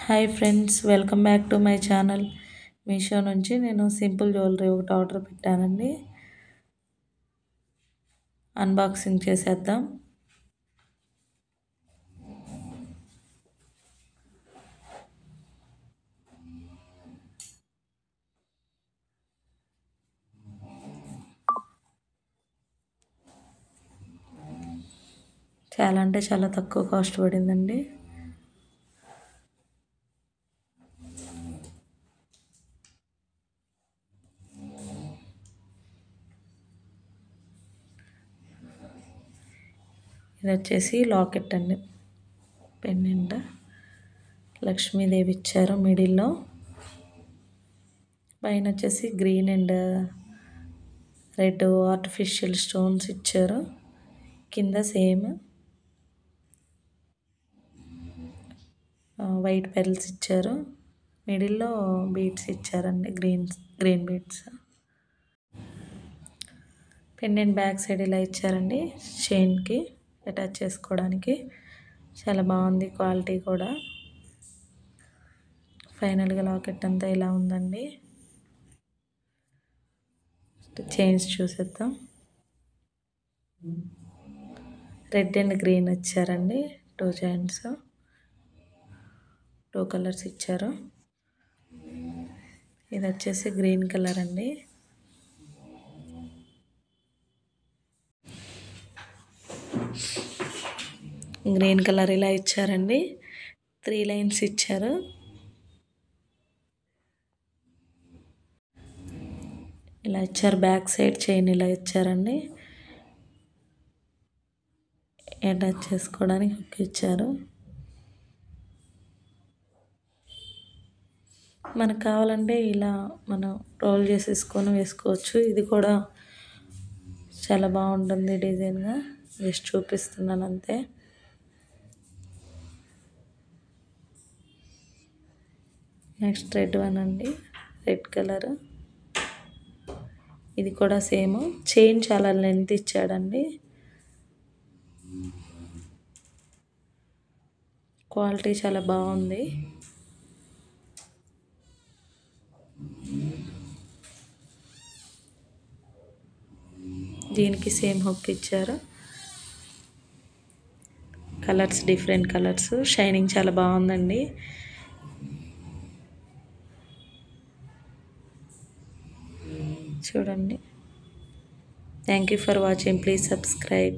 Hi friends, welcome back to my channel. Meesho నుంచి నేను simple jewellery ఒకటి ఆర్డర్ పెట్టానండి. అన్బాక్సింగ్ చేసేద్దాం. చాలా అంటే చాలా తక్కువ కాస్ట్ పడిందండి. ఇది వచ్చేసి లాకెట్ అండి, పెండెంట్. లక్ష్మీదేవి ఇచ్చారు మిడిల్లో. పైన వచ్చేసి green and red artificial stones ఇచ్చారు. కింద సేమ్ వైట్ పెరల్స్ ఇచ్చారు. మిడిల్లో బీడ్స్ ఇచ్చారండి, green beads. Pendant back side ఇలా ఇచ్చారండి, చైన్కి అటాచ్ చేసుకోవడానికి. చాలా బాగుంది క్వాలిటీ కూడా. ఫైనల్గా లాకెట్ అంతా ఇలా ఉందండి. చైన్స్ చూసేద్దాం. రెడ్ అండ్ గ్రీన్ ఇచ్చారండి, 2 చైన్స్, 2 కలర్స్ ఇచ్చారు. ఇది వచ్చేసి గ్రీన్ కలర్ అండి. గ్రీన్ కలర్ ఇలా ఇచ్చారండి, 3 లైన్స్ ఇచ్చారు. ఇలా ఇచ్చారు. బ్యాక్ సైడ్ చైన్ ఇలా ఇచ్చారండి, అటాచ్ చేసుకోవడానికి హుక్ ఇచ్చారు. మనకు కావాలంటే ఇలా మనం రోల్ చేసేసుకొని వేసుకోవచ్చు. ఇది కూడా చాలా బాగుంటుంది డిజైన్గా. జస్ట్ చూపిస్తున్నాను అంతే. నెక్స్ట్ రెడ్ వన్ అండి, రెడ్ కలర్. ఇది కూడా సేమ్. చైన్ చాలా లెంత్ ఇచ్చాడండి. క్వాలిటీ చాలా బాగుంది. దీనికి సేమ్ హుక్ ఇచ్చారు. Colours different colours. షైనింగ్ చాలా బాగుందండి. చూడండి. Thank you for watching. Please subscribe.